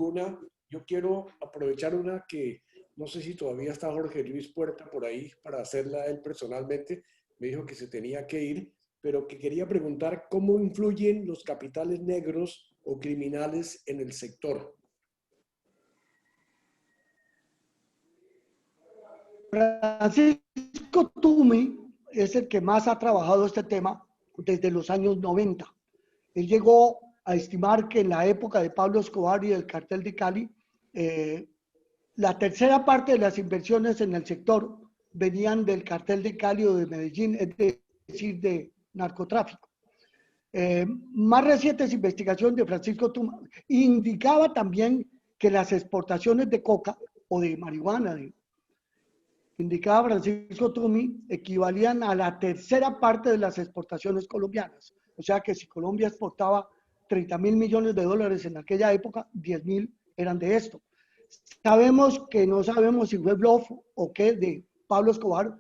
ninguna. Yo quiero aprovechar una que no sé si todavía está Jorge Luis Puerta por ahí para hacerla él personalmente. Me dijo que se tenía que ir, pero que quería preguntar cómo influyen los capitales negros o criminales en el sector. Francisco Tumi es el que más ha trabajado este tema desde los años 90. Él llegó a estimar que en la época de Pablo Escobar y del cartel de Cali, la tercera parte de las inversiones en el sector venían del cartel de Cali o de Medellín, es decir, de narcotráfico. Más recientes investigaciones de Francisco Tumi indicaba también que las exportaciones de coca o de marihuana, indicaba Francisco Tumi, equivalían a la tercera parte de las exportaciones colombianas. O sea que si Colombia exportaba 30.000 millones de dólares en aquella época, 10.000 eran de esto. Sabemos que no sabemos si fue bluff o qué de Pablo Escobar,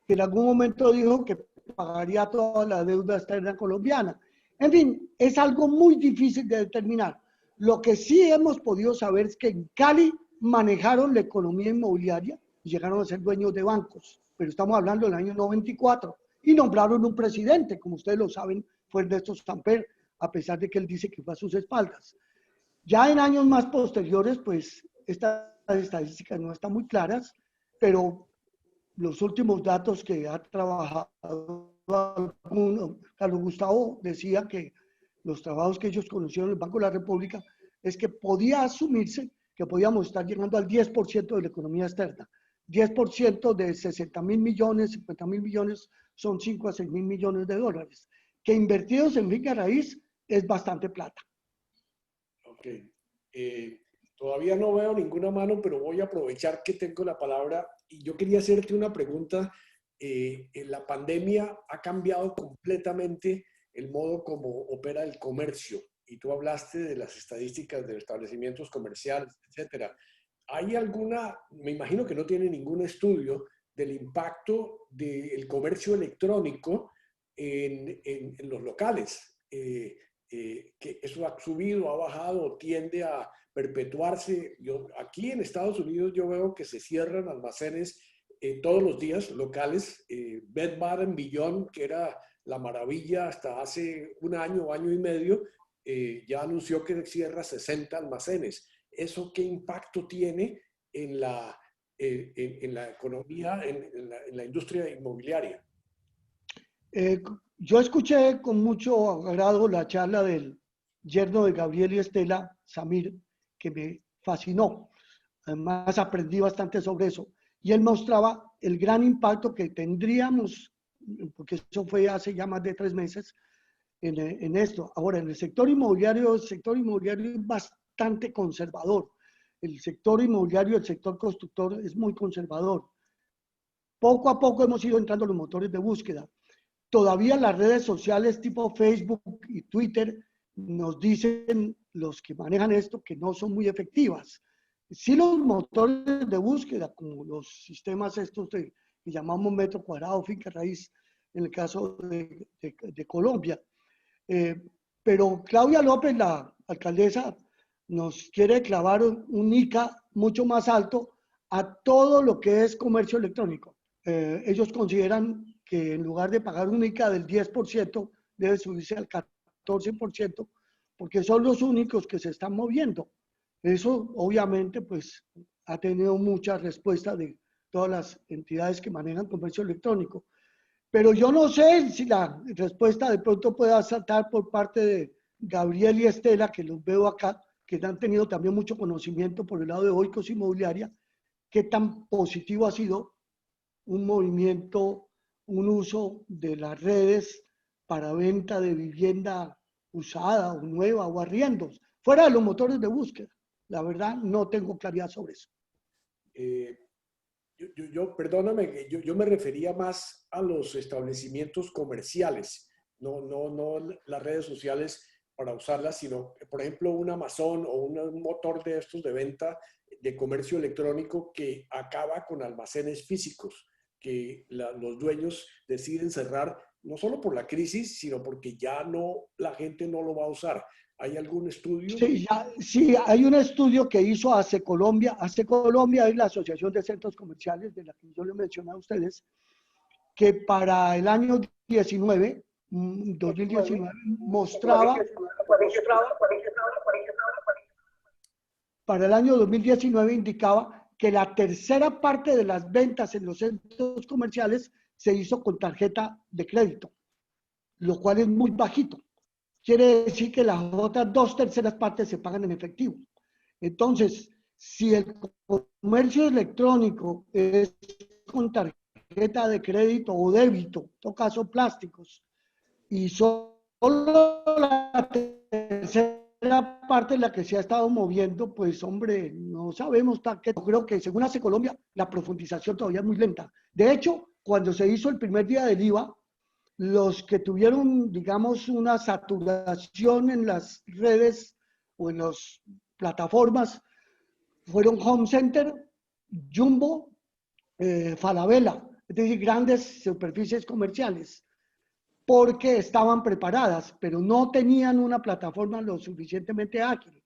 que en algún momento dijo que pagaría toda la deuda externa colombiana. En fin, es algo muy difícil de determinar. Lo que sí hemos podido saber es que en Cali manejaron la economía inmobiliaria y llegaron a ser dueños de bancos, pero estamos hablando del año 94, y nombraron un presidente, como ustedes lo saben, fue Ernesto Samper, a pesar de que él dice que fue a sus espaldas. Ya en años más posteriores, pues estas estadísticas no están muy claras, pero los últimos datos que ha trabajado Carlos Gustavo decía que los trabajos que ellos conocieron en el Banco de la República es que podía asumirse que podíamos estar llegando al 10% de la economía externa. 10% de 60.000 millones, 50.000 millones son 5 a 6.000 millones de dólares, que invertidos en finca raíz es bastante plata. Ok. Todavía no veo ninguna mano, pero voy a aprovechar que tengo la palabra y yo quería hacerte una pregunta. La pandemia ha cambiado completamente el modo como opera el comercio y tú hablaste de las estadísticas de establecimientos comerciales, etcétera. ¿Hay alguna, me imagino que no tiene ningún estudio del impacto del comercio electrónico en los locales? Que eso ha subido, ha bajado, tiende a perpetuarse. Aquí en Estados Unidos yo veo que se cierran almacenes todos los días locales. Bed Bath & Beyond, que era la maravilla hasta hace un año, año y medio, ya anunció que cierra 60 almacenes. ¿Eso qué impacto tiene en la economía, en la industria inmobiliaria? Yo escuché con mucho agrado la charla del yerno de Gabriel y Estela, Samir, que me fascinó. Además, aprendí bastante sobre eso. Y él mostraba el gran impacto que tendríamos, porque eso fue hace ya más de 3 meses, en esto. Ahora, en el sector inmobiliario es bastante conservador. El sector inmobiliario, el sector constructor es muy conservador. Poco a poco hemos ido entrando los motores de búsqueda. Todavía las redes sociales tipo Facebook y Twitter nos dicen los que manejan esto que no son muy efectivas. Sí, los motores de búsqueda, como los sistemas estos que llamamos metro cuadrado, finca raíz, en el caso de Colombia. Pero Claudia López, la alcaldesa, nos quiere clavar un ICA mucho más alto a todo lo que es comercio electrónico. Ellos consideran que en lugar de pagar un ICA del 10%, debe subirse al 14%, porque son los únicos que se están moviendo. Eso obviamente pues ha tenido mucha respuesta de todas las entidades que manejan comercio electrónico. Pero yo no sé si la respuesta de pronto pueda saltar por parte de Gabriel y Estela, que los veo acá, que han tenido también mucho conocimiento por el lado de Oikos Inmobiliaria, qué tan positivo ha sido un movimiento, un uso de las redes para venta de vivienda usada o nueva o arriendos, fuera de los motores de búsqueda. La verdad, no tengo claridad sobre eso. Eh, Perdóname, yo me refería más a los establecimientos comerciales, no las redes sociales para usarlas, sino, por ejemplo, un Amazon o un motor de estos de venta de comercio electrónico que acaba con almacenes físicos, que los dueños deciden cerrar, no solo por la crisis, sino porque ya no, la gente no lo va a usar. ¿Hay algún estudio? Sí, sí, hay un estudio que hizo ACE Colombia. ACE Colombia es la Asociación de Centros Comerciales, de la que yo les mencioné a ustedes, que para el año 2019 mostraba, para el año 2019 indicaba que la tercera parte de las ventas en los centros comerciales se hizo con tarjeta de crédito, lo cual es muy bajito. Quiere decir que las otras 2/3 partes se pagan en efectivo. Entonces, si el comercio electrónico es con tarjeta de crédito o débito, en todo caso plásticos, y solo la tercera parte es la que se ha estado moviendo, pues hombre, no sabemos qué. Creo que según hace Colombia, la profundización todavía es muy lenta. De hecho, cuando se hizo el primer día del IVA, los que tuvieron, digamos, una saturación en las redes o en las plataformas fueron Home Center, Jumbo, Falabella, es decir, grandes superficies comerciales, porque estaban preparadas, pero no tenían una plataforma lo suficientemente ágil.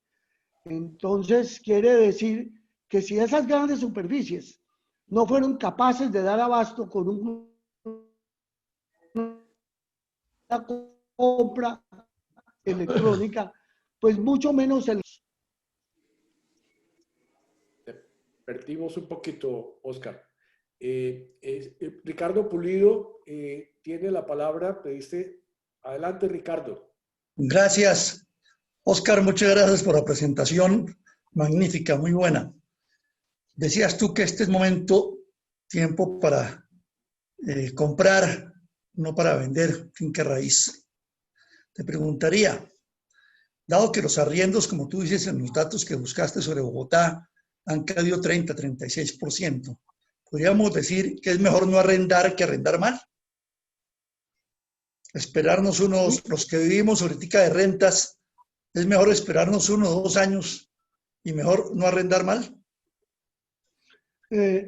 Entonces, quiere decir que si esas grandes superficies no fueron capaces de dar abasto con una compra electrónica, pues mucho menos el... Perdimos un poquito, Oscar. Ricardo Pulido tiene la palabra. Pediste. Adelante, Ricardo. Gracias, Oscar. Muchas gracias por la presentación. Magnífica, muy buena. Decías tú que este es tiempo para comprar, no para vender finca raíz. Te preguntaría, dado que los arriendos, como tú dices en los datos que buscaste sobre Bogotá, han caído 30-36%, ¿podríamos decir que es mejor no arrendar que arrendar mal? Esperarnos los que vivimos ahorita de rentas, es mejor esperarnos 1 o 2 años y mejor no arrendar mal.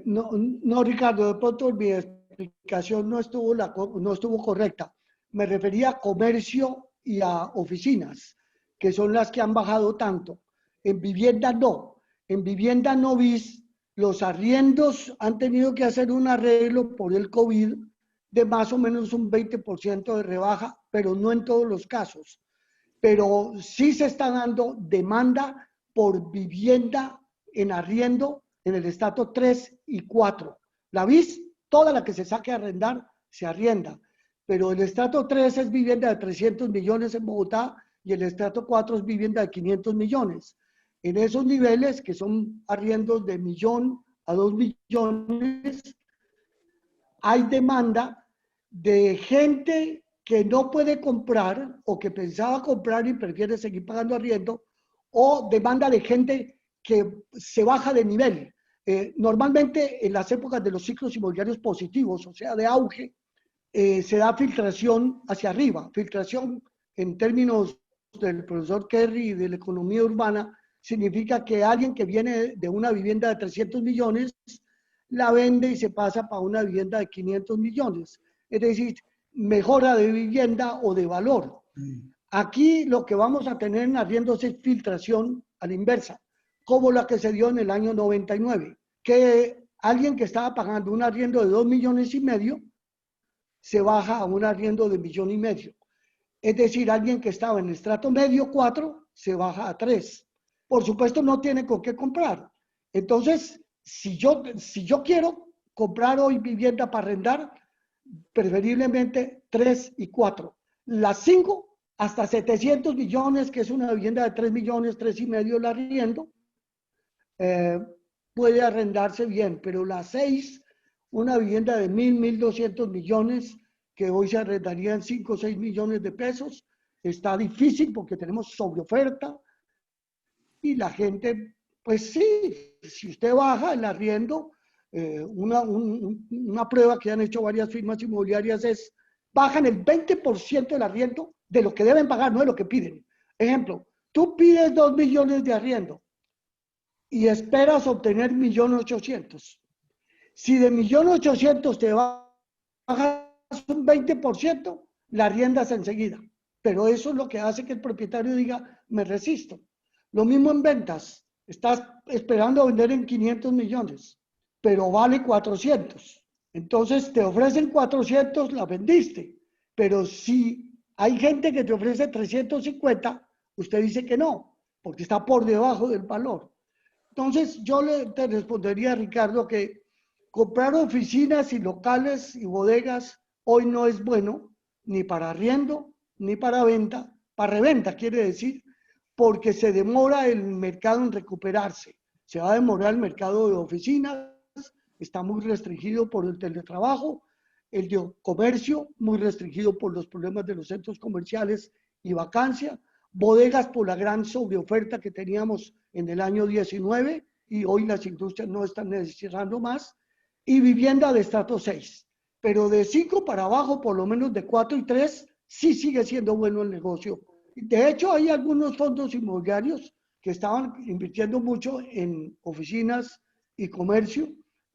No, Ricardo, de pronto mi explicación no estuvo correcta. Me refería a comercio y a oficinas, que son las que han bajado tanto. En vivienda no. En vivienda no bis, los arriendos han tenido que hacer un arreglo por el COVID de más o menos un 20% de rebaja, pero no en todos los casos. Pero sí se está dando demanda por vivienda en arriendo en el estrato 3 y 4. La bis, toda la que se saque a arrendar, se arrienda. Pero el estrato 3 es vivienda de 300 millones en Bogotá y el estrato 4 es vivienda de 500 millones. En esos niveles, que son arriendos de 1 millón a 2 millones, hay demanda de gente que no puede comprar o que pensaba comprar y prefiere seguir pagando arriendo, o demanda de gente que se baja de nivel. Normalmente en las épocas de los ciclos inmobiliarios positivos, o sea, de auge, se da filtración hacia arriba. Filtración en términos del profesor Kerry de la economía urbana significa que alguien que viene de una vivienda de 300 millones la vende y se pasa para una vivienda de 500 millones. Es decir, mejora de vivienda o de valor. Aquí lo que vamos a tener en arriendos es filtración a la inversa, como la que se dio en el año 99, que alguien que estaba pagando un arriendo de 2,5 millones se baja a un arriendo de 1,5 millones. Es decir, alguien que estaba en el estrato medio 4 se baja a 3. Por supuesto, no tiene con qué comprar. Entonces, si yo quiero comprar hoy vivienda para arrendar, preferiblemente 3 y 4. Las 5 hasta 700 millones, que es una vivienda de 3 millones, 3,5 la arriendo, puede arrendarse bien, pero las 6, una vivienda de 1,200 millones, que hoy se arrendaría en 5 o 6 millones de pesos, está difícil porque tenemos sobreoferta y la gente, pues sí, si usted baja el arriendo, una prueba que han hecho varias firmas inmobiliarias es, bajan el 20% del arriendo de lo que deben pagar, no de lo que piden. Ejemplo, tú pides 2 millones de arriendo y esperas obtener 1,800,000. Si de 1,800,000 te bajas un 20%, la arriendas enseguida. Pero eso es lo que hace que el propietario diga, me resisto. Lo mismo en ventas. Estás esperando vender en 500 millones, pero vale 400. Entonces te ofrecen 400, la vendiste. Pero si hay gente que te ofrece 350, usted dice que no, porque está por debajo del valor. Entonces yo te respondería, Ricardo, que comprar oficinas y locales y bodegas hoy no es bueno, ni para arriendo, ni para venta, para reventa quiere decir, porque se demora el mercado en recuperarse. Se va a demorar el mercado de oficinas, está muy restringido por el teletrabajo, el de comercio muy restringido por los problemas de los centros comerciales y vacancia, bodegas por la gran sobreoferta que teníamos en el año 19 y hoy las industrias no están necesitando más, y vivienda de estrato 6. Pero de 5 para abajo, por lo menos de 4 y 3, sí sigue siendo bueno el negocio. De hecho, hay algunos fondos inmobiliarios que estaban invirtiendo mucho en oficinas y comercio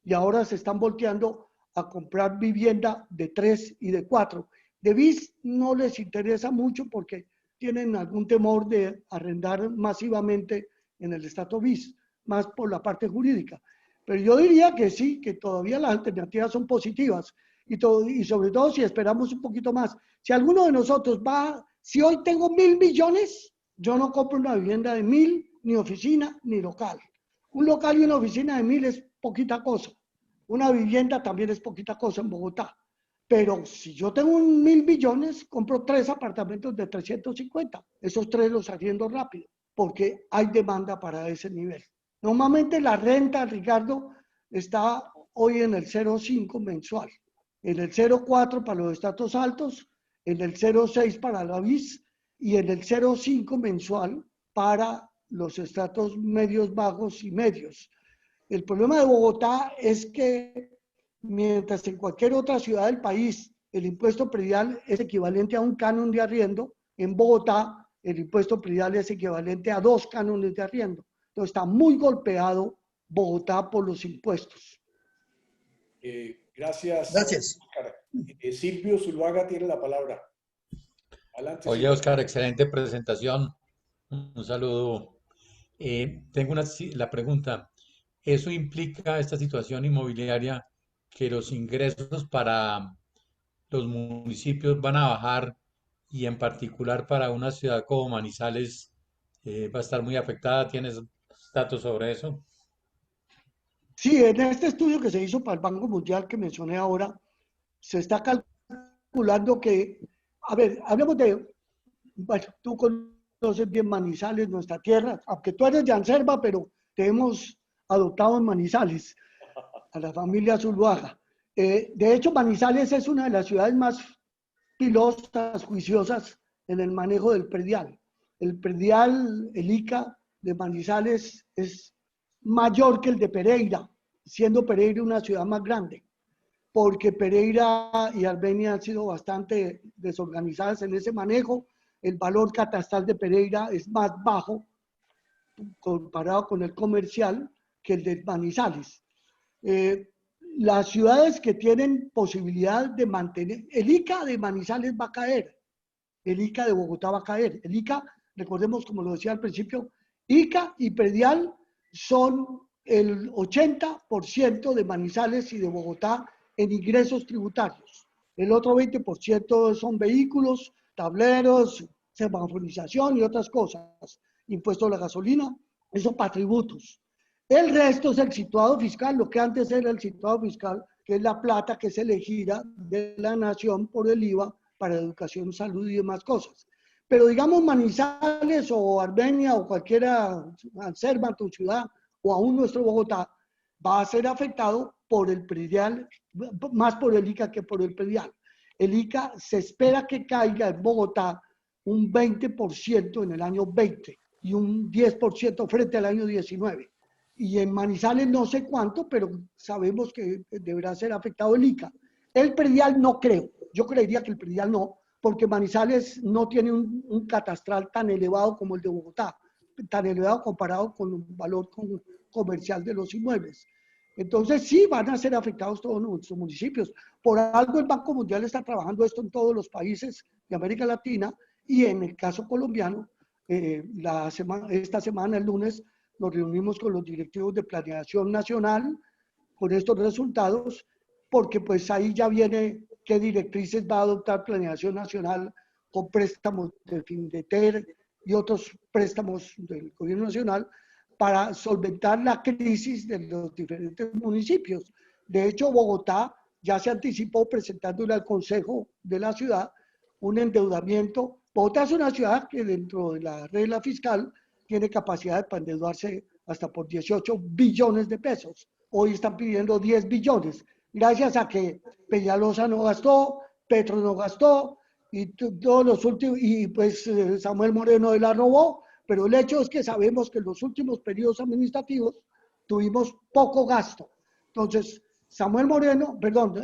y ahora se están volteando a comprar vivienda de 3 y de 4. De BIS no les interesa mucho porque tienen algún temor de arrendar masivamente en el estrato BIS, más por la parte jurídica. Pero yo diría que sí, que todavía las alternativas son positivas y sobre todo si esperamos un poquito más. Si alguno de nosotros va, si hoy tengo 1.000 millones, yo no compro una vivienda de 1.000, ni oficina, ni local. Un local y una oficina de 1.000 es poquita cosa. Una vivienda también es poquita cosa en Bogotá. Pero si yo tengo 1.000 millones, compro 3 apartamentos de 350. Esos 3 los arriendo rápido, porque hay demanda para ese nivel. Normalmente la renta, Ricardo, está hoy en el 0,5 mensual, en el 0,4 para los estratos altos, en el 0,6 para la BIS y en el 0,5 mensual para los estratos medios, bajos y medios. El problema de Bogotá es que mientras en cualquier otra ciudad del país el impuesto predial es equivalente a un canon de arriendo, en Bogotá el impuesto predial es equivalente a 2 cánones de arriendo. Entonces está muy golpeado Bogotá por los impuestos. Gracias, Gracias. Oscar. Silvio Zuluaga tiene la palabra. Adelante, Oye, Silvio. Oscar, excelente presentación. Un saludo. Tengo la pregunta. ¿Eso implica esta situación inmobiliaria que los ingresos para los municipios van a bajar y en particular para una ciudad como Manizales va a estar muy afectada? ¿Tienes datos sobre eso? Sí, en este estudio que se hizo para el Banco Mundial que mencioné ahora, se está calculando que, a ver, hablemos de, bueno, tú conoces bien Manizales, nuestra tierra, aunque tú eres de Anserva, pero te hemos adoptado en Manizales, a la familia Zuluaga. De hecho, Manizales es una de las ciudades más pilosas, juiciosas en el manejo del predial. El predial, el ICA de Manizales es mayor que el de Pereira, siendo Pereira una ciudad más grande, porque Pereira y Armenia han sido bastante desorganizadas en ese manejo. El valor catastral de Pereira es más bajo comparado con el comercial que el de Manizales. Las ciudades que tienen posibilidad de mantener, el ICA de Manizales va a caer, el ICA de Bogotá va a caer. El ICA, recordemos como lo decía al principio, ICA y predial son el 80% de Manizales y de Bogotá en ingresos tributarios. El otro 20% son vehículos, tableros, semaforización y otras cosas, impuesto a la gasolina, eso para tributos. El resto es el situado fiscal, lo que antes era el situado fiscal, que es la plata que se elegida de la nación por el IVA para educación, salud y demás cosas. Pero digamos Manizales o Armenia o cualquiera, Anserva, tu ciudad, o aún nuestro Bogotá, va a ser afectado por el predial, más por el ICA que por el predial. El ICA se espera que caiga en Bogotá un 20% en el año 20 y un 10% frente al año 19. Y en Manizales no sé cuánto, pero sabemos que deberá ser afectado el ICA. El predial no creo, yo creería que el predial no, porque Manizales no tiene un catastral tan elevado como el de Bogotá, tan elevado comparado con el valor comercial de los inmuebles. Entonces sí van a ser afectados todos nuestros municipios. Por algo el Banco Mundial está trabajando esto en todos los países de América Latina y en el caso colombiano esta semana, el lunes, nos reunimos con los directivos de planeación nacional con estos resultados, porque pues ahí ya viene qué directrices va a adoptar planeación nacional con préstamos de Findeter y otros préstamos del gobierno nacional para solventar la crisis de los diferentes municipios. De hecho, Bogotá ya se anticipó presentándole al Consejo de la ciudad un endeudamiento. Bogotá es una ciudad que dentro de la regla fiscal tiene capacidad para endeudarse hasta por 18 billones de pesos. Hoy están pidiendo 10 billones, gracias a que Peñalosa no gastó, Petro no gastó, y todos los últimos, y pues Samuel Moreno la robó, pero el hecho es que sabemos que en los últimos periodos administrativos tuvimos poco gasto. Entonces, Samuel Moreno, perdón,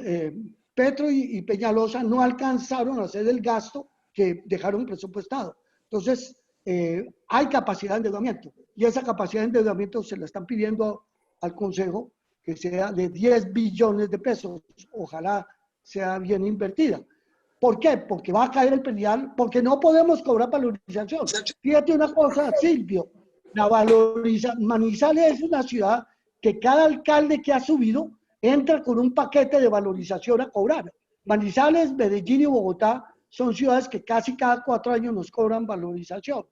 Petro y Peñalosa no alcanzaron a hacer el gasto que dejaron presupuestado. Entonces, hay capacidad de endeudamiento y esa capacidad de endeudamiento se la están pidiendo al Consejo que sea de 10 billones de pesos. Ojalá sea bien invertida. ¿Por qué? Porque va a caer el predial, porque no podemos cobrar valorización. Fíjate una cosa, Silvio, Manizales es una ciudad que cada alcalde que ha subido entra con un paquete de valorización a cobrar. Manizales, Medellín y Bogotá son ciudades que casi cada 4 años nos cobran valorización.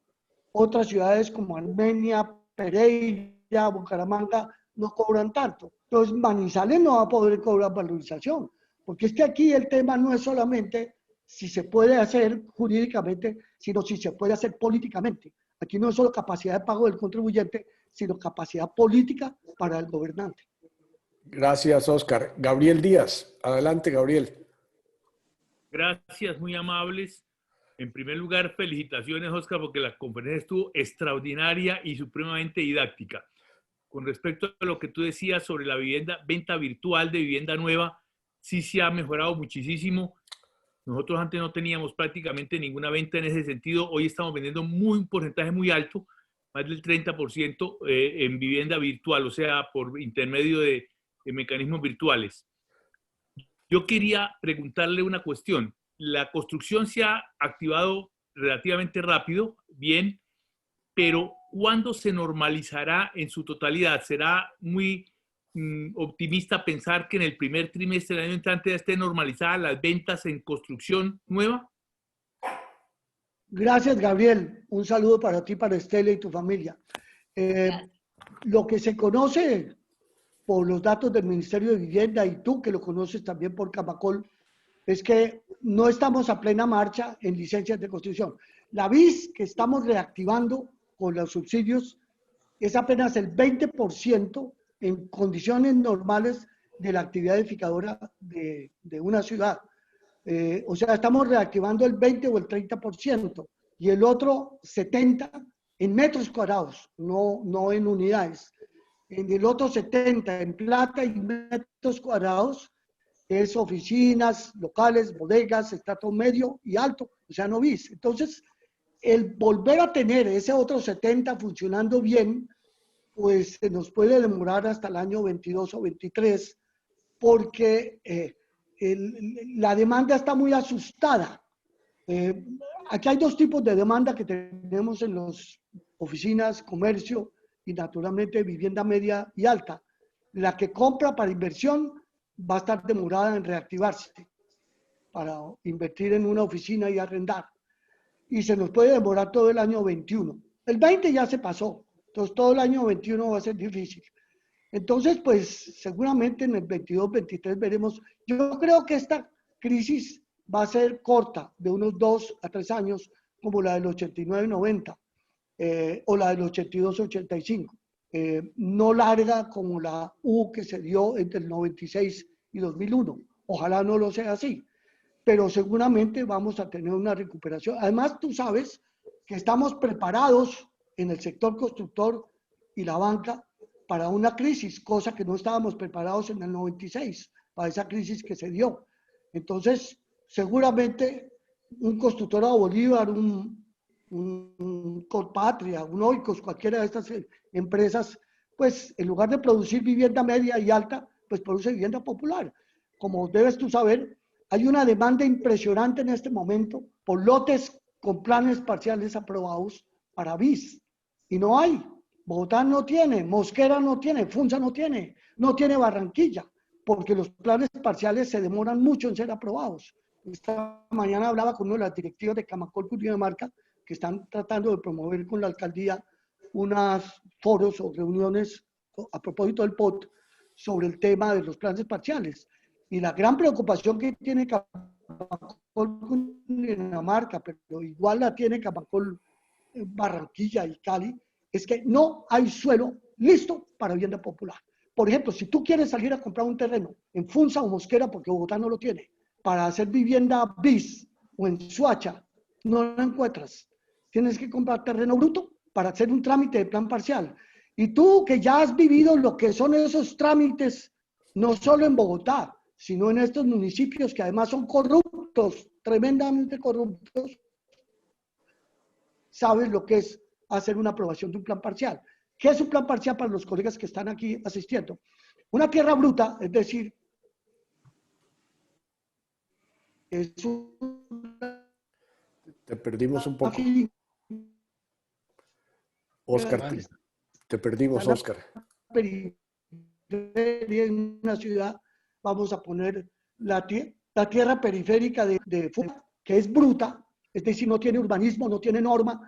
Otras ciudades como Armenia, Pereira, Bucaramanga no cobran tanto. Entonces Manizales no va a poder cobrar valorización, porque es que aquí el tema no es solamente si se puede hacer jurídicamente, sino si se puede hacer políticamente. Aquí no es solo capacidad de pago del contribuyente, sino capacidad política para el gobernante. Gracias, Oscar. Gabriel Díaz. Adelante, Gabriel. Gracias, muy amables. En primer lugar, felicitaciones, Oscar, porque la conferencia estuvo extraordinaria y supremamente didáctica. Con respecto a lo que tú decías sobre la venta virtual de vivienda nueva, sí se ha mejorado muchísimo. Nosotros antes no teníamos prácticamente ninguna venta en ese sentido. Hoy estamos vendiendo un porcentaje muy alto, más del 30% en vivienda virtual, o sea, por intermedio de mecanismos virtuales. Yo quería preguntarle una cuestión. La construcción se ha activado relativamente rápido, bien, pero ¿cuándo se normalizará en su totalidad? ¿Será muy optimista pensar que en el primer trimestre del año entrante ya esté normalizada las ventas en construcción nueva? Gracias, Gabriel. Un saludo para ti, para Estela y tu familia. Lo que se conoce por los datos del Ministerio de Vivienda y tú que lo conoces también por Camacol, es que no estamos a plena marcha en licencias de construcción. La BIS que estamos reactivando con los subsidios es apenas el 20% en condiciones normales de la actividad edificadora de una ciudad. O sea, estamos reactivando el 20 o el 30% y el otro 70% en metros cuadrados, no en unidades. En el otro 70% en plata y metros cuadrados es oficinas, locales, bodegas, estrato medio y alto, o sea, no BIS. Entonces, el volver a tener ese otro 70% funcionando bien, pues se nos puede demorar hasta el año 22 o 23, porque la demanda está muy asustada. Aquí hay dos tipos de demanda que tenemos en las oficinas, comercio y naturalmente vivienda media y alta. La que compra para inversión va a estar demorada en reactivarse para invertir en una oficina y arrendar. Y se nos puede demorar todo el año 21. El 20 ya se pasó, entonces todo el año 21 va a ser difícil. Entonces, pues seguramente en el 22, 23 veremos. Yo creo que esta crisis va a ser corta, de unos 2 a 3 años, como la del 89-90 o la del 82-85. No larga como la U que se dio entre el 96 y 2001. Ojalá no lo sea así, pero seguramente vamos a tener una recuperación. Además, tú sabes que estamos preparados en el sector constructor y la banca para una crisis, cosa que no estábamos preparados en el 96, para esa crisis que se dio. Entonces, seguramente un Constructora Bolívar, un Colpatria, un Oikos, cualquiera de estas empresas, pues en lugar de producir vivienda media y alta, pues produce vivienda popular. Como debes tú saber, hay una demanda impresionante en este momento por lotes con planes parciales aprobados para BIS y no hay. Bogotá no tiene, Mosquera no tiene, Funza no tiene Barranquilla, porque los planes parciales se demoran mucho en ser aprobados. Esta mañana hablaba con uno de las directivas de Camacol, Cundinamarca, que están tratando de promover con la alcaldía unos foros o reuniones a propósito del POT sobre el tema de los planes parciales. Y la gran preocupación que tiene Camacol, Cundinamarca, pero igual la tiene Camacol, Barranquilla y Cali, es que no hay suelo listo para vivienda popular. Por ejemplo, si tú quieres salir a comprar un terreno en Funza o Mosquera, porque Bogotá no lo tiene, para hacer vivienda BIS o en Suacha, no lo encuentras. Tienes que comprar terreno bruto para hacer un trámite de plan parcial. Y tú que ya has vivido lo que son esos trámites, no solo en Bogotá, sino en estos municipios que además son corruptos, tremendamente corruptos, sabes lo que es hacer una aprobación de un plan parcial. ¿Qué es un plan parcial para los colegas que están aquí asistiendo? Una tierra bruta, es decir, es Te perdimos un poco. Oscar, te perdimos, Oscar. En una ciudad, vamos a poner la tierra periférica de Funza, que es bruta, es decir, no tiene urbanismo, no tiene norma,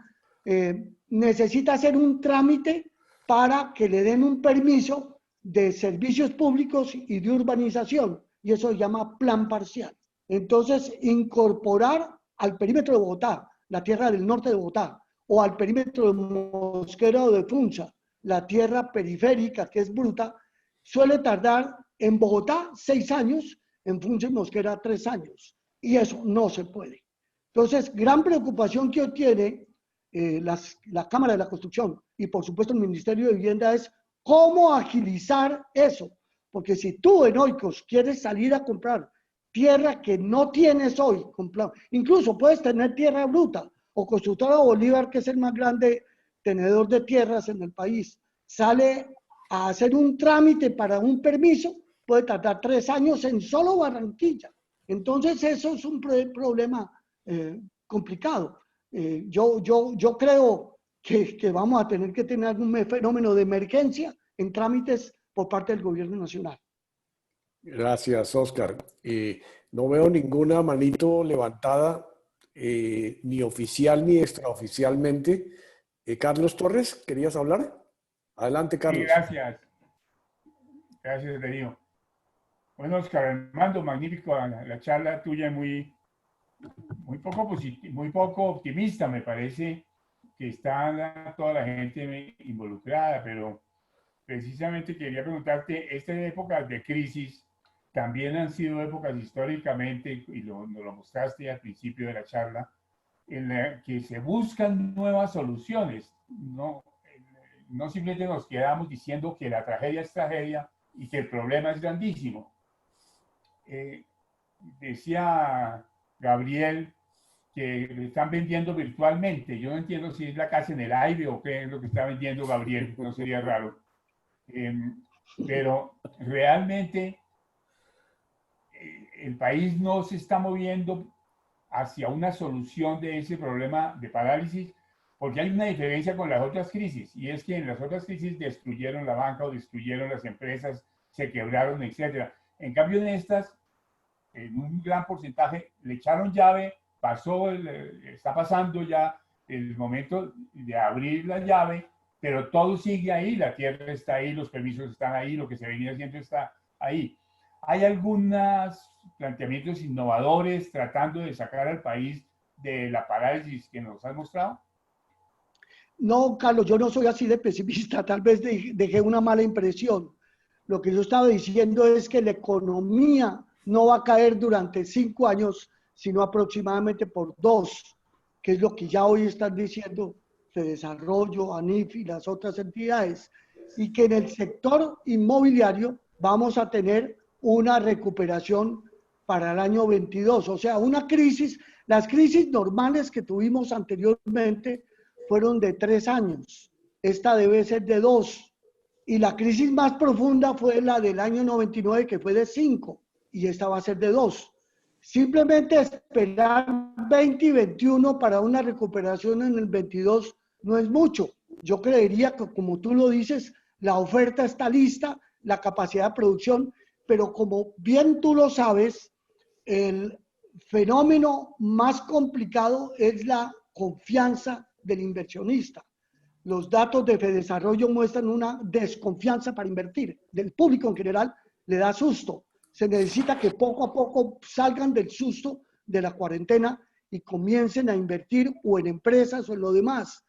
necesita hacer un trámite para que le den un permiso de servicios públicos y de urbanización, y eso se llama plan parcial. Entonces, incorporar al perímetro de Bogotá, la tierra del norte de Bogotá, o al perímetro de Mosquera o de Funza, la tierra periférica, que es bruta, suele tardar en Bogotá 6 años, en Funza y Mosquera 3 años, y eso no se puede. Entonces, gran preocupación que tiene la Cámara de la Construcción y por supuesto el Ministerio de Vivienda es cómo agilizar eso, porque si tú en Oikos quieres salir a comprar tierra que no tienes hoy, incluso puedes tener tierra bruta, o Constructora Bolívar, que es el más grande tenedor de tierras en el país, sale a hacer un trámite para un permiso, puede tardar 3 años en solo Barranquilla. Entonces eso es un problema complicado. Yo creo que vamos a tener que tener un fenómeno de emergencia en trámites por parte del gobierno nacional. Gracias, Oscar. No veo ninguna manito levantada, ni oficial ni extraoficialmente. Carlos Torres, ¿querías hablar? Adelante, Carlos. Sí, gracias. Gracias, Darío. Bueno, Oscar Armando, magnífico la charla tuya, muy poco optimista, me parece que está toda la gente involucrada, pero precisamente quería preguntarte, estas épocas de crisis también han sido épocas históricamente, y nos lo mostraste al principio de la charla, en la que se buscan nuevas soluciones. No simplemente nos quedamos diciendo que la tragedia es tragedia y que el problema es grandísimo. Decía Gabriel que le están vendiendo virtualmente. Yo no entiendo si es la casa en el aire o qué es lo que está vendiendo Gabriel, no sería raro. Pero realmente el país no se está moviendo hacia una solución de ese problema de parálisis, porque hay una diferencia con las otras crisis, y es que en las otras crisis destruyeron la banca o destruyeron las empresas, se quebraron, etc. En cambio, en estas, en un gran porcentaje, le echaron llave, está pasando ya el momento de abrir la llave, pero todo sigue ahí, la tierra está ahí, los permisos están ahí, lo que se venía haciendo está ahí. ¿Hay algunos planteamientos innovadores tratando de sacar al país de la parálisis que nos has mostrado? No, Carlos, yo no soy así de pesimista, tal vez dejé una mala impresión. Lo que yo estaba diciendo es que la economía no va a caer durante 5 años, sino aproximadamente por 2, que es lo que ya hoy están diciendo de Desarrollo, ANIF y las otras entidades, y que en el sector inmobiliario vamos a tener una recuperación para el año 22, o sea, una crisis. Las crisis normales que tuvimos anteriormente fueron de 3 años, esta debe ser de 2, y la crisis más profunda fue la del año 99, que fue de 5, y esta va a ser de 2. Simplemente esperar 20 y 21 para una recuperación en el 22 no es mucho. Yo creería que, como tú lo dices, la oferta está lista, la capacidad de producción, pero como bien tú lo sabes, el fenómeno más complicado es la confianza del inversionista. Los datos de Fedesarrollo muestran una desconfianza para invertir. Del público en general le da susto. Se necesita que poco a poco salgan del susto de la cuarentena y comiencen a invertir o en empresas o en lo demás.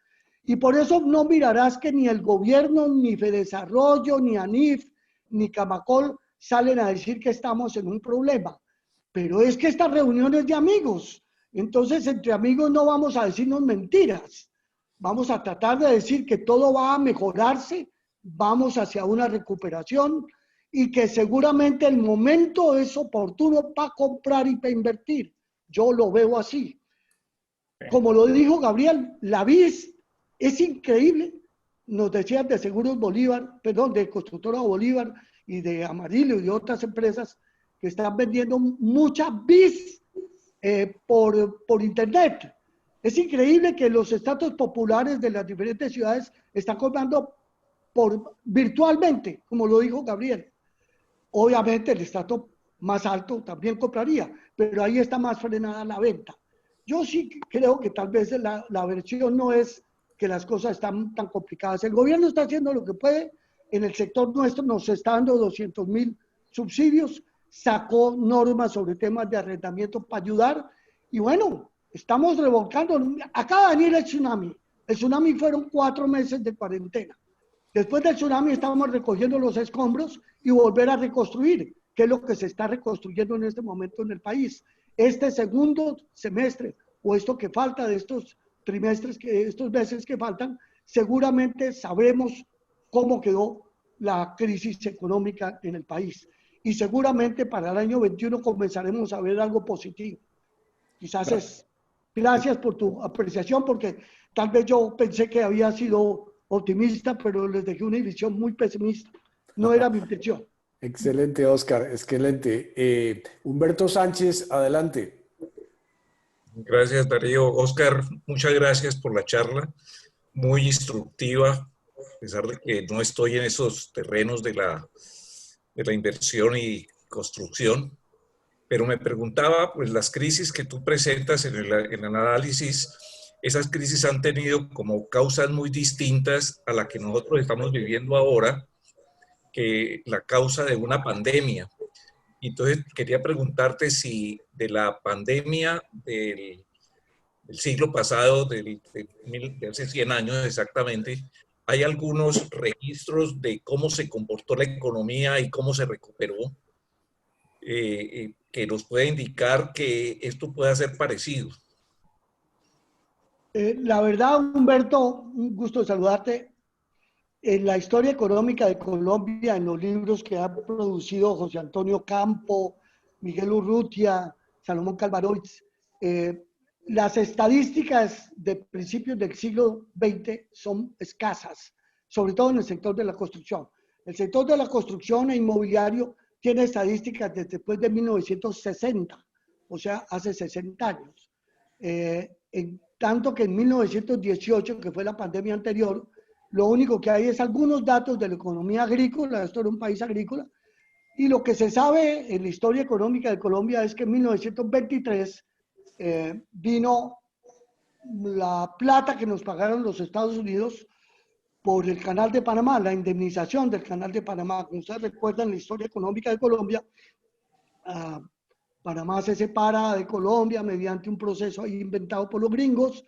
Y por eso no mirarás que ni el gobierno, ni Fedesarrollo, ni ANIF, ni Camacol salen a decir que estamos en un problema. Pero es que estas reuniones de amigos, entonces entre amigos no vamos a decirnos mentiras. Vamos a tratar de decir que todo va a mejorarse, vamos hacia una recuperación y que seguramente el momento es oportuno para comprar y para invertir. Yo lo veo así. Como lo dijo Gabriel, la BIS es increíble. Nos decían de Seguros Bolívar, perdón, de Constructora Bolívar y de Amarillo y de otras empresas que están vendiendo mucha BIS por internet. Es increíble que los estratos populares de las diferentes ciudades están comprando virtualmente, como lo dijo Gabriel. Obviamente el estrato más alto también compraría, pero ahí está más frenada la venta. Yo sí creo que tal vez la versión no es que las cosas están tan complicadas. El gobierno está haciendo lo que puede. En el sector nuestro nos está dando 200.000 subsidios, sacó normas sobre temas de arrendamiento para ayudar y bueno, estamos revolcando. Acaba de venir el tsunami. El tsunami fueron 4 meses de cuarentena. Después del tsunami estamos recogiendo los escombros y volver a reconstruir, que es lo que se está reconstruyendo en este momento en el país. Este segundo semestre, o esto que falta de estos trimestres, estos meses que faltan, seguramente sabremos cómo quedó la crisis económica en el país. Y seguramente para el año 21 comenzaremos a ver algo positivo. Quizás es... Gracias por tu apreciación, porque tal vez yo pensé que había sido optimista, pero les dejé una visión muy pesimista. No era mi intención. Excelente, Oscar, excelente. Humberto Sánchez, adelante. Gracias, Darío. Oscar, muchas gracias por la charla, muy instructiva, a pesar de que no estoy en esos terrenos de la inversión y construcción, pero me preguntaba, pues las crisis que tú presentas en el análisis, esas crisis han tenido como causas muy distintas a la que nosotros estamos viviendo ahora, que la causa de una pandemia. Entonces, quería preguntarte si de la pandemia del siglo pasado, de hace 100 años exactamente, hay algunos registros de cómo se comportó la economía y cómo se recuperó, que nos puede indicar que esto pueda ser parecido. La verdad, Humberto, un gusto saludarte. En la historia económica de Colombia, en los libros que han producido José Antonio Campo, Miguel Urrutia, Salomón Calvaroitz, las estadísticas de principios del siglo XX son escasas, sobre todo en el sector de la construcción. El sector de la construcción e inmobiliario tiene estadísticas desde después de 1960, o sea, hace 60 años. En tanto que en 1918, que fue la pandemia anterior, lo único que hay es algunos datos de la economía agrícola. Esto era un país agrícola, y lo que se sabe en la historia económica de Colombia es que en 1923 vino la plata que nos pagaron los Estados Unidos por el Canal de Panamá, la indemnización del Canal de Panamá. Como ustedes recuerdan, la historia económica de Colombia, Panamá se separa de Colombia mediante un proceso ahí inventado por los gringos,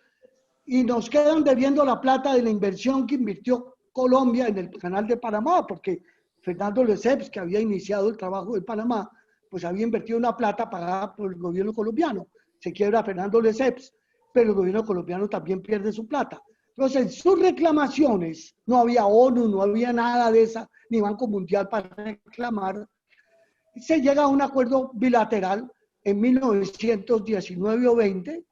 y nos quedan debiendo la plata de la inversión que invirtió Colombia en el Canal de Panamá, porque Fernando Lesseps, que había iniciado el trabajo de Panamá, pues había invertido una plata pagada por el gobierno colombiano. Se quiebra Fernando Lesseps, pero el gobierno colombiano también pierde su plata. Entonces, en sus reclamaciones, no había ONU, no había nada de esa, ni Banco Mundial para reclamar. Se llega a un acuerdo bilateral en 1919 o 20,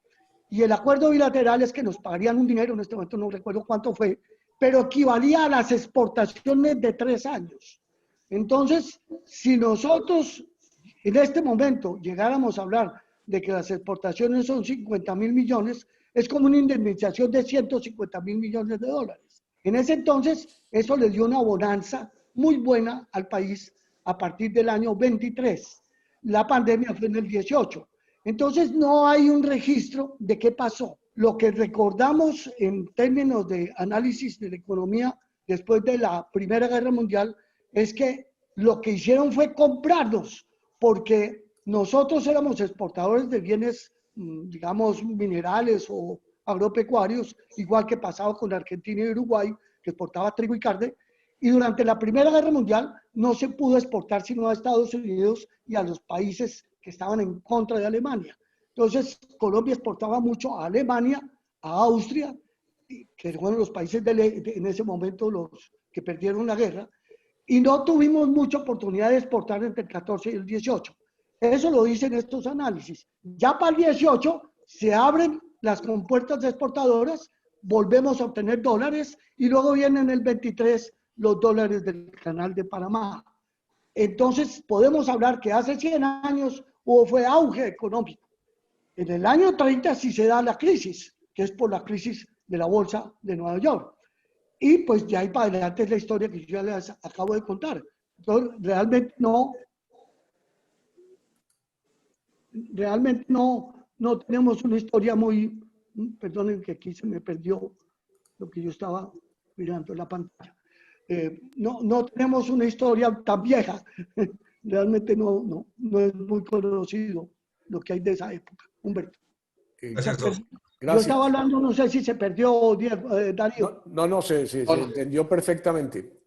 y el acuerdo bilateral es que nos pagarían un dinero, en este momento no recuerdo cuánto fue, pero equivalía a las exportaciones de 3 años. Entonces, si nosotros en este momento llegáramos a hablar de que las exportaciones son 50.000 millones, es como una indemnización de 150.000 millones de dólares. En ese entonces, eso le dio una bonanza muy buena al país a partir del año 23. La pandemia fue en el 18. Entonces, no hay un registro de qué pasó. Lo que recordamos en términos de análisis de la economía después de la Primera Guerra Mundial es que lo que hicieron fue comprarnos, porque nosotros éramos exportadores de bienes, digamos, minerales o agropecuarios, igual que pasaba con Argentina y Uruguay, que exportaba trigo y carne, y durante la Primera Guerra Mundial no se pudo exportar sino a Estados Unidos y a los países que estaban en contra de Alemania. Entonces, Colombia exportaba mucho a Alemania, a Austria, que fueron los países en ese momento los que perdieron la guerra, y no tuvimos mucha oportunidad de exportar entre el 14 y el 18. Eso lo dicen estos análisis. Ya para el 18 se abren las compuertas exportadoras, volvemos a obtener dólares y luego vienen en el 23 los dólares del Canal de Panamá. Entonces podemos hablar que hace 100 años fue auge económico. En el año 30 sí se da la crisis, que es por la crisis de la bolsa de Nueva York. Y pues de ahí para adelante es la historia que yo ya les acabo de contar. Entonces, realmente no tenemos una historia muy, perdonen que aquí se me perdió lo que yo estaba mirando en la pantalla. No tenemos una historia tan vieja. Realmente no es muy conocido lo que hay de esa época. Humberto. Gracias. Yo estaba hablando, no sé si se perdió, Darío. No, se entendió perfectamente.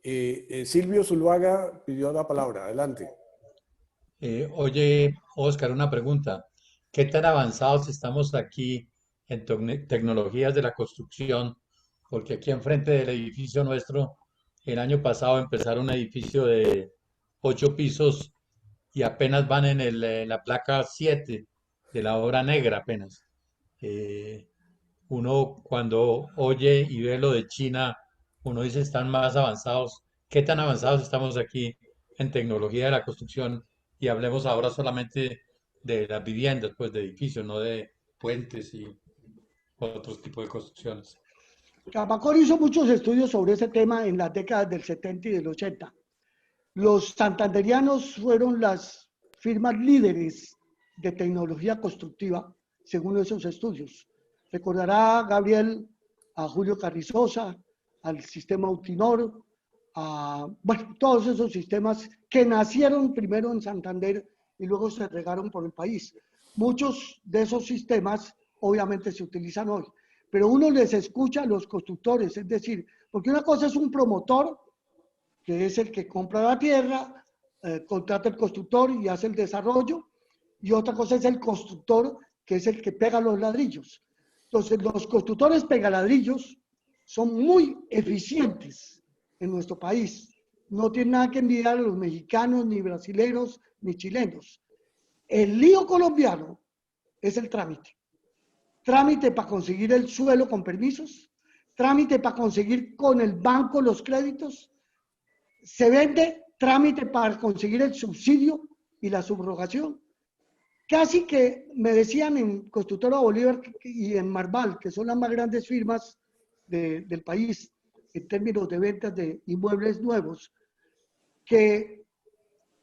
Silvio Zuluaga pidió la palabra. Adelante. Oye, Oscar, una pregunta. ¿Qué tan avanzados estamos aquí en tecnologías de la construcción? Porque aquí enfrente del edificio nuestro, el año pasado empezaron un edificio de 8 pisos y apenas van en la placa 7 de la obra negra apenas. Uno cuando oye y ve lo de China, uno dice están más avanzados. ¿Qué tan avanzados estamos aquí en tecnología de la construcción? Y hablemos ahora solamente de las viviendas, pues de edificios, no de puentes y otros tipos de construcciones. Capacol hizo muchos estudios sobre ese tema en las décadas del 70 y del 80. Los santanderianos fueron las firmas líderes de tecnología constructiva, según esos estudios. Recordará, Gabriel, a Julio Carrizosa, al sistema Utinor, bueno, todos esos sistemas que nacieron primero en Santander y luego se regaron por el país. Muchos de esos sistemas obviamente se utilizan hoy, pero uno les escucha a los constructores, es decir, porque una cosa es un promotor, que es el que compra la tierra, contrata el constructor y hace el desarrollo, y otra cosa es el constructor, que es el que pega los ladrillos. Entonces, los constructores pegaladrillos son muy eficientes en nuestro país. No tienen nada que envidiar a los mexicanos, ni brasileños, ni chilenos. El lío colombiano es el trámite. Trámite para conseguir el suelo con permisos, trámite para conseguir con el banco los créditos, se vende trámite para conseguir el subsidio y la subrogación. Casi que me decían en Constructora Bolívar y en Marval, que son las más grandes firmas del país en términos de ventas de inmuebles nuevos, que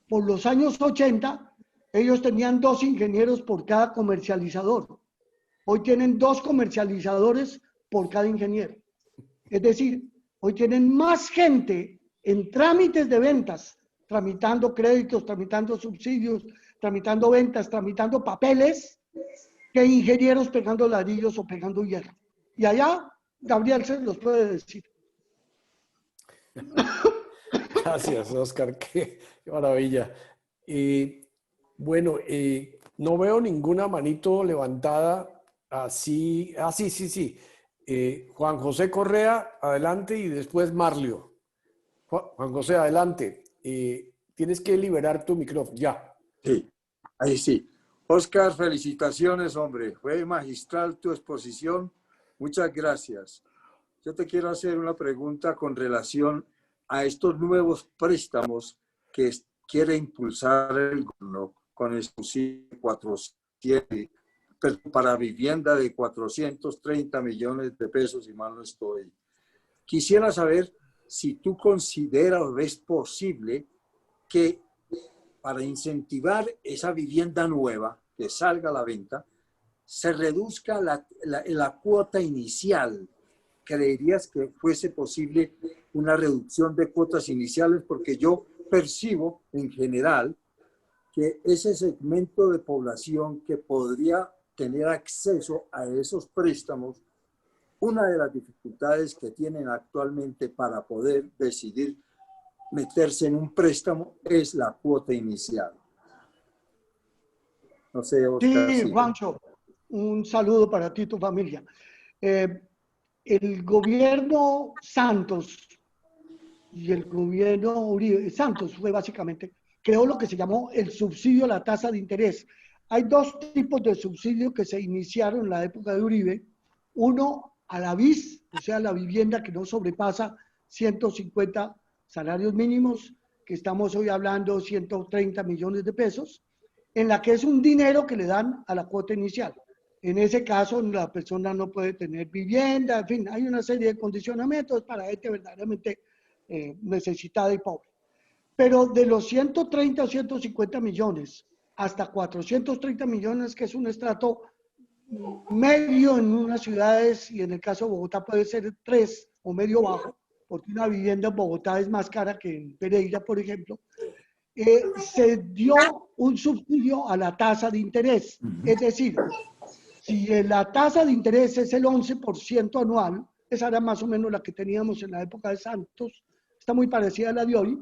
por los años 80 ellos tenían 2 ingenieros por cada comercializador. Hoy tienen 2 comercializadores por cada ingeniero. Es decir, hoy tienen más gente en trámites de ventas, tramitando créditos, tramitando subsidios, tramitando ventas, tramitando papeles, que ingenieros pegando ladrillos o pegando hierro. Y allá, Gabriel se los puede decir. Gracias, Oscar. Qué maravilla. Bueno, no veo ninguna manito levantada así. Sí. Juan José Correa, adelante, y después Marlio. Juan José, adelante. Tienes que liberar tu micrófono. Ya. Sí, ahí sí. Oscar, felicitaciones, hombre. Fue magistral tu exposición. Muchas gracias. Yo te quiero hacer una pregunta con relación a estos nuevos préstamos que quiere impulsar el gobierno con el subsidio 407 pero para vivienda de 430 millones de pesos, si mal no estoy. Quisiera saber si tú consideras o ves posible que para incentivar esa vivienda nueva que salga a la venta, se reduzca la cuota inicial. ¿Creerías que fuese posible una reducción de cuotas iniciales? Porque yo percibo en general que ese segmento de población que podría tener acceso a esos préstamos, una de las dificultades que tienen actualmente para poder decidir meterse en un préstamo es la cuota inicial. No sé, Oscar. Sí, Juancho, un saludo para ti y tu familia. El gobierno Santos y el gobierno Uribe, Santos fue básicamente, creó lo que se llamó el subsidio a la tasa de interés. Hay dos tipos de subsidio que se iniciaron en la época de Uribe. Uno a la BIS, o sea, la vivienda que no sobrepasa 150 salarios mínimos, que estamos hoy hablando 130 millones de pesos, en la que es un dinero que le dan a la cuota inicial. En ese caso, la persona no puede tener vivienda, en fin, hay una serie de condicionamientos para gente verdaderamente necesitada y pobre. Pero de los 130 o 150 millones hasta 430 millones, que es un estrato medio en unas ciudades, y en el caso de Bogotá puede ser 3 o medio bajo, porque una vivienda en Bogotá es más cara que en Pereira, por ejemplo, se dio un subsidio a la tasa de interés. Es decir, si la tasa de interés es el 11% anual, esa era más o menos la que teníamos en la época de Santos, está muy parecida a la de hoy,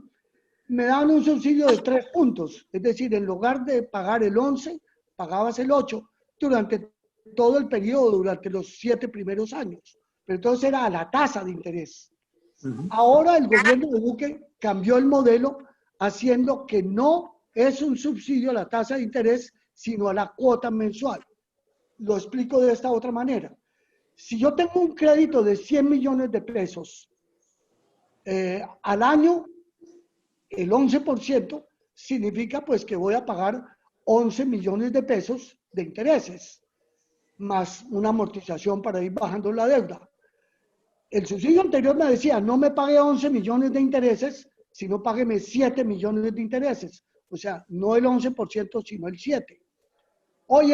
me dan un subsidio de 3 puntos. Es decir, en lugar de pagar el 11, pagabas el 8 durante todo el periodo, durante los 7 primeros años. Pero entonces era a la tasa de interés. Ahora el gobierno de Duque cambió el modelo haciendo que no es un subsidio a la tasa de interés, sino a la cuota mensual. Lo explico de esta otra manera. Si yo tengo un crédito de 100 millones de pesos al año, el 11% significa pues que voy a pagar 11 millones de pesos de intereses, más una amortización para ir bajando la deuda. El subsidio anterior me decía, no me pague 11 millones de intereses, sino págueme 7 millones de intereses. O sea, no el 11%, sino el 7%. Hoy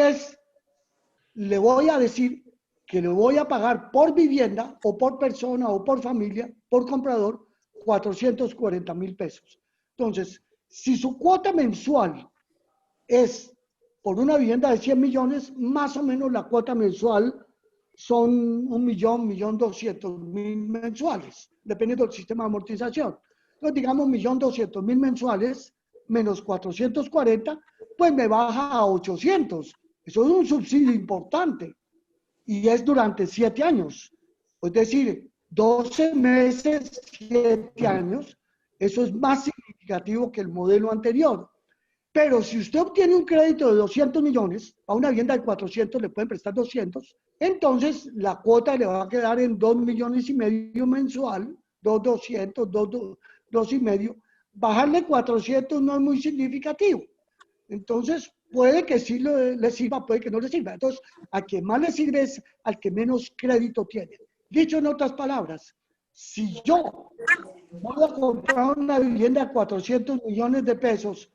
le voy a decir que le voy a pagar por vivienda, o por persona, o por familia, por comprador, 440.000 pesos. Entonces, si su cuota mensual es por una vivienda de 100 millones, más o menos la cuota mensual son 1.200.000 mensuales, dependiendo del sistema de amortización. Entonces, digamos 1.200.000 mensuales menos 440, pues me baja a 800. Eso es un subsidio importante y es durante 7 años. Es decir, 12 meses, 7 años. Eso es más significativo que el modelo anterior. Pero si usted obtiene un crédito de 200 millones, a una vivienda de 400 le pueden prestar 200, entonces la cuota le va a quedar en 2,5 millones mensual, 2,200, 2,5. Bajarle 400 no es muy significativo. Entonces, puede que sí le sirva, puede que no le sirva. Entonces, a quien más le sirve es al que menos crédito tiene. Dicho en otras palabras, si yo voy a comprar una vivienda de 400 millones de pesos,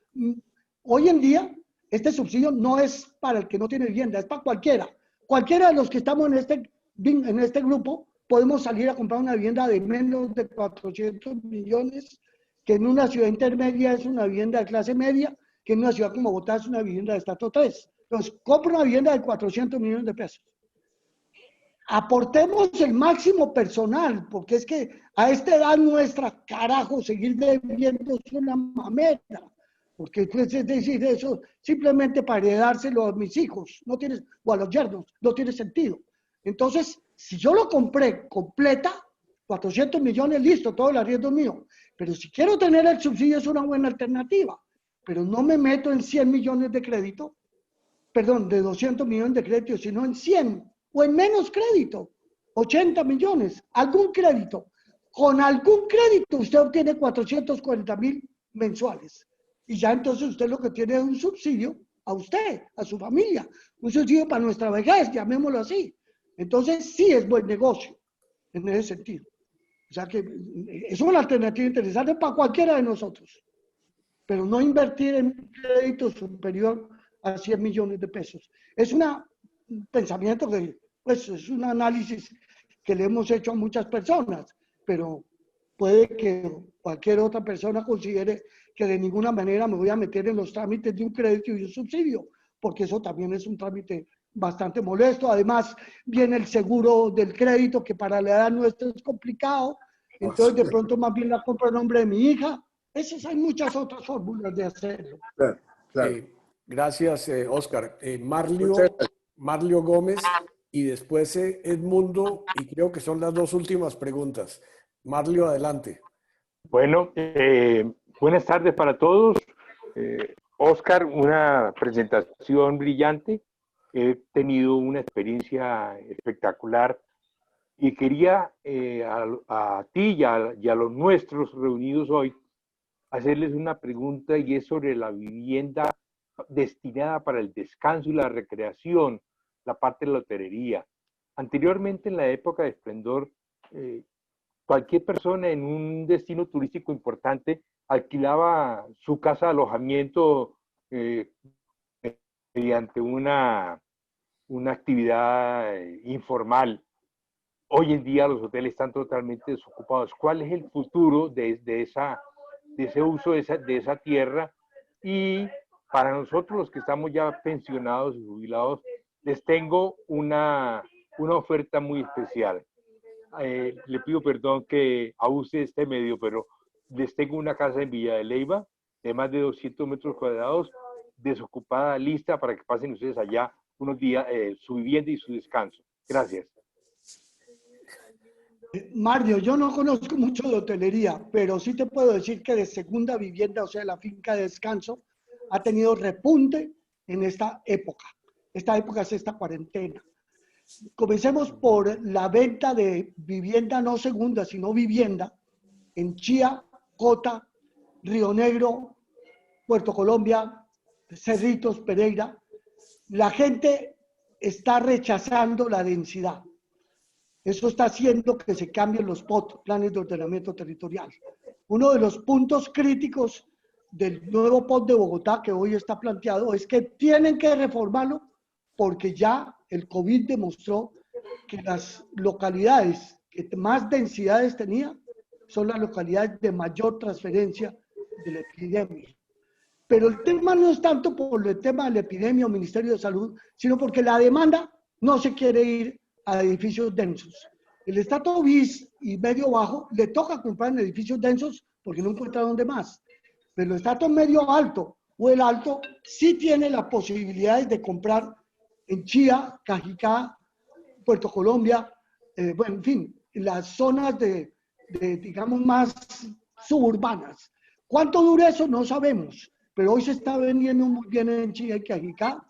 hoy en día, este subsidio no es para el que no tiene vivienda, es para cualquiera. Cualquiera de los que estamos en este grupo podemos salir a comprar una vivienda de menos de 400 millones, que en una ciudad intermedia es una vivienda de clase media, que en una ciudad como Bogotá es una vivienda de estrato 3. Entonces, compro una vivienda de 400 millones de pesos. Aportemos el máximo personal, porque es que a esta edad nuestra, carajo, seguir debiendo es una mamera. Porque pues, es decir, eso simplemente para heredárselo a mis hijos, no tiene, o a los yernos, no tiene sentido. Entonces, si yo lo compré completa, 400 millones, listo, todo el arriendo es mío. Pero si quiero tener el subsidio es una buena alternativa. Pero no me meto en 100 millones de crédito, perdón, de 200 millones de crédito, sino en 100 o en menos crédito, 80 millones, algún crédito. Con algún crédito usted obtiene 440.000 mensuales. Y ya entonces usted lo que tiene es un subsidio a usted, a su familia, un subsidio para nuestra vejez, llamémoslo así. Entonces, sí es buen negocio en ese sentido. O sea que es una alternativa interesante para cualquiera de nosotros, pero no invertir en un crédito superior a 100 millones de pesos. Es un pensamiento que, pues, es un análisis que le hemos hecho a muchas personas, pero puede que cualquier otra persona considere que de ninguna manera me voy a meter en los trámites de un crédito y un subsidio, porque eso también es un trámite bastante molesto. Además, viene el seguro del crédito, que para la edad nuestra es complicado. Entonces, de pronto, más bien la compro en nombre de mi hija. Hay muchas otras fórmulas de hacerlo. Claro, claro. Gracias, Oscar. Muchas gracias. Marlio Gómez y después Edmundo, y creo que son las dos últimas preguntas. Marlio, adelante. Bueno, buenas tardes para todos. Oscar, una presentación brillante. He tenido una experiencia espectacular y quería a ti y a los nuestros reunidos hoy hacerles una pregunta, y es sobre la vivienda destinada para el descanso y la recreación, la parte de la hotelería. Anteriormente, en la época de esplendor, cualquier persona en un destino turístico importante alquilaba su casa de alojamiento mediante una actividad informal. Hoy en día los hoteles están totalmente desocupados. ¿Cuál es el futuro de ese uso de esa tierra? Y para nosotros, los que estamos ya pensionados y jubilados, les tengo una oferta muy especial. Le pido perdón que abuse de este medio, pero les tengo una casa en Villa de Leyva de más de 200 metros cuadrados, desocupada, lista para que pasen ustedes allá unos días, su vivienda y su descanso. Gracias. Mario, yo no conozco mucho de hotelería, pero sí te puedo decir que de segunda vivienda, o sea, la finca de descanso, ha tenido repunte en esta época. Esta época es esta cuarentena. Comencemos por la venta de vivienda, no segunda, sino vivienda, en Chía, Cota, Río Negro, Puerto Colombia, Cerritos, Pereira. La gente está rechazando la densidad. Eso está haciendo que se cambien los POT, planes de ordenamiento territorial. Uno de los puntos críticos del nuevo POT de Bogotá que hoy está planteado es que tienen que reformarlo, porque ya el COVID demostró que las localidades que más densidades tenía son las localidades de mayor transferencia de la epidemia. Pero el tema no es tanto por el tema de la epidemia o Ministerio de Salud, sino porque la demanda no se quiere ir a edificios densos. El estrato bis y medio bajo le toca comprar en edificios densos porque no encuentra dónde más. Pero el estrato medio alto o el alto sí tiene las posibilidades de comprar en Chía, Cajicá, Puerto Colombia, bueno, en fin, en las zonas digamos, más suburbanas. ¿Cuánto dura eso? No sabemos, pero hoy se está vendiendo muy bien en Chía y Cajicá,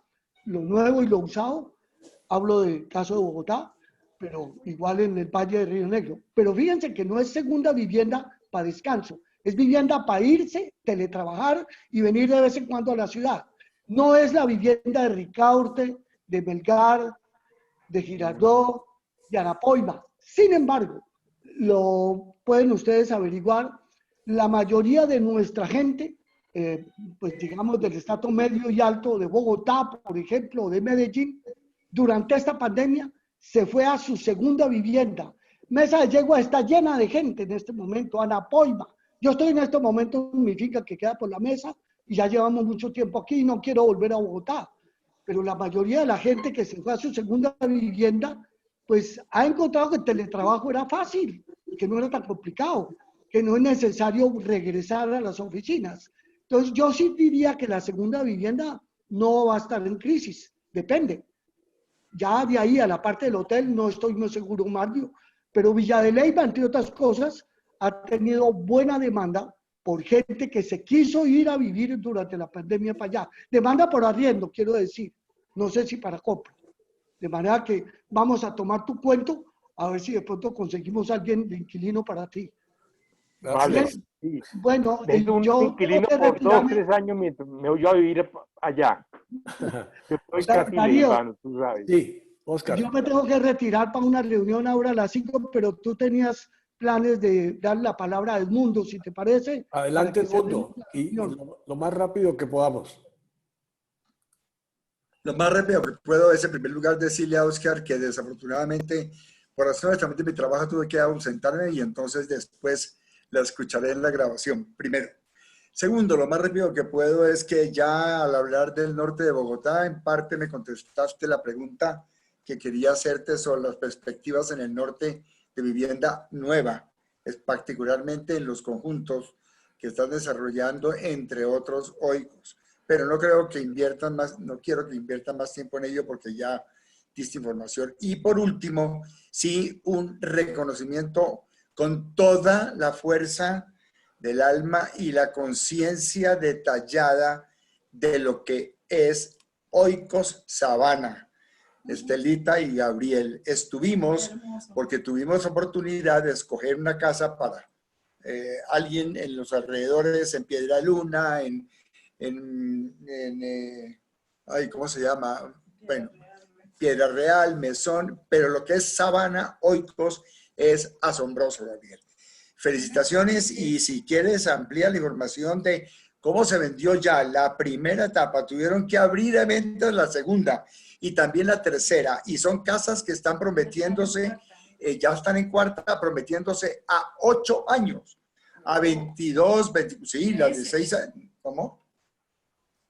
lo nuevo y lo usado. Hablo del caso de Bogotá, pero igual en el Valle de Río Negro. Pero fíjense que no es segunda vivienda para descanso, es vivienda para irse, teletrabajar y venir de vez en cuando a la ciudad. No es la vivienda de Ricaurte, de Melgar, de Girardot, de Arapoima. Sin embargo, lo pueden ustedes averiguar, la mayoría de nuestra gente, pues digamos del estrato medio y alto de Bogotá, por ejemplo, o de Medellín, durante esta pandemia se fue a su segunda vivienda. Mesa de Yegua está llena de gente en este momento, Anapoima. Yo estoy en este momento en mi finca que queda por la mesa y ya llevamos mucho tiempo aquí y no quiero volver a Bogotá. Pero la mayoría de la gente que se fue a su segunda vivienda, pues ha encontrado que el teletrabajo era fácil, que no era tan complicado, que no es necesario regresar a las oficinas. Entonces yo sí diría que la segunda vivienda no va a estar en crisis, depende. Ya de ahí a la parte del hotel no estoy muy seguro, Mario, pero Villa de Leyva, entre otras cosas, ha tenido buena demanda por gente que se quiso ir a vivir durante la pandemia para allá. Demanda por arriendo, quiero decir, no sé si para compra. De manera que vamos a tomar tu cuento, a ver si de pronto conseguimos a alguien de inquilino para ti. Vale. Sí. Bueno, un yo inquilino por 2 o 3 años me voy a vivir allá. Yo soy Oscar, casi Darío. leibano, tú sabes. Sí, Oscar. Yo me tengo que retirar para una reunión ahora a las 5, pero tú tenías planes de dar la palabra a Edmundo, si te parece. Adelante, para que cerremos Edmundo, la y reunión. lo más rápido que podamos. Lo más rápido que puedo es, en primer lugar, decirle a Oscar que desafortunadamente, por razones también de mi trabajo, tuve que ausentarme y entonces después la escucharé en la grabación, primero. Segundo, lo más rápido que puedo es que ya al hablar del norte de Bogotá, en parte me contestaste la pregunta que quería hacerte sobre las perspectivas en el norte de vivienda nueva, es particularmente en los conjuntos que están desarrollando, entre otros, Oikos. Pero no creo que inviertan más, no quiero que inviertan más tiempo en ello porque ya diste información. Y por último, sí, un reconocimiento con toda la fuerza del alma y la conciencia detallada de lo que es Oikos Sabana. Estelita y Gabriel estuvimos porque tuvimos oportunidad de escoger una casa para alguien en los alrededores, en Piedra Luna, ay, ¿cómo se llama? Bueno, Piedra Real, Mesón, pero lo que es Sabana, Oikos, es asombroso, Gabriel. Felicitaciones, y si quieres amplía la información de cómo se vendió ya la primera etapa, tuvieron que abrir eventos la segunda y también la tercera, y son casas que están prometiéndose, ya están en cuarta, prometiéndose a 8 años, a 22, 20, sí, las 16, ¿cómo?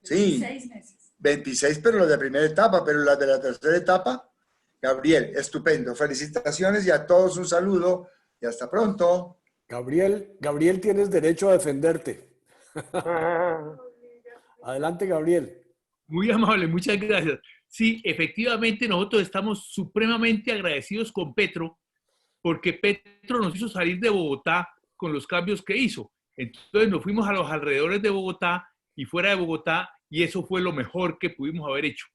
Sí, 26 meses. 26, pero las de primera etapa, pero las de la tercera etapa, Gabriel, estupendo. Felicitaciones y a todos un saludo y hasta pronto. Gabriel, tienes derecho a defenderte. Adelante, Gabriel. Muy amable, muchas gracias. Sí, efectivamente nosotros estamos supremamente agradecidos con Petro porque Petro nos hizo salir de Bogotá con los cambios que hizo. Entonces nos fuimos a los alrededores de Bogotá y fuera de Bogotá, y eso fue lo mejor que pudimos haber hecho.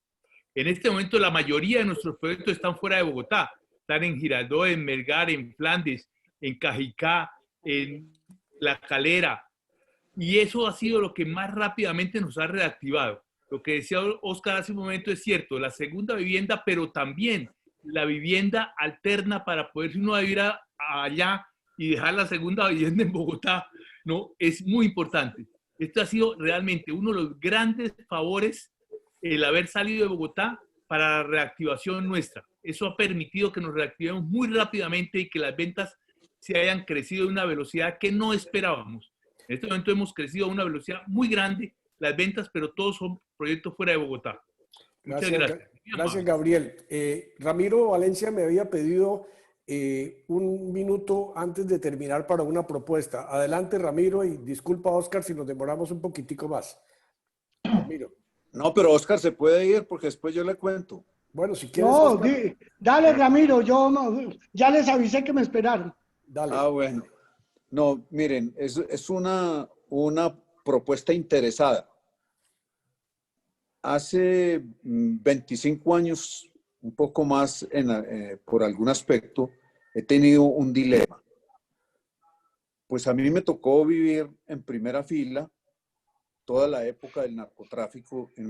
En este momento la mayoría de nuestros proyectos están fuera de Bogotá. Están en Girardot, en Melgar, en Flandes, en Cajicá, en La Calera. Y eso ha sido lo que más rápidamente nos ha reactivado. Lo que decía Oscar hace un momento es cierto, la segunda vivienda, pero también la vivienda alterna para poder uno vivir allá y dejar la segunda vivienda en Bogotá, ¿no? Es muy importante. Esto ha sido realmente uno de los grandes favores, el haber salido de Bogotá para la reactivación nuestra. Eso ha permitido que nos reactivemos muy rápidamente y que las ventas se hayan crecido a una velocidad que no esperábamos. En este momento hemos crecido a una velocidad muy grande las ventas, pero todos son proyectos fuera de Bogotá. Muchas gracias. Gracias, Gabriel. Ramiro Valencia me había pedido un minuto antes de terminar para una propuesta. Adelante, Ramiro, y disculpa, Oscar, si nos demoramos un poquitico más. Ramiro. No, pero Oscar se puede ir porque después yo le cuento. Bueno, si quieres, No, Oscar, dale, Ramiro, yo ya les avisé que me esperaron. dale. Ah, bueno. No, miren, es una propuesta interesada. Hace 25 años, un poco más por algún aspecto, he tenido un dilema. Pues a mí me tocó vivir en primera fila toda la época del narcotráfico en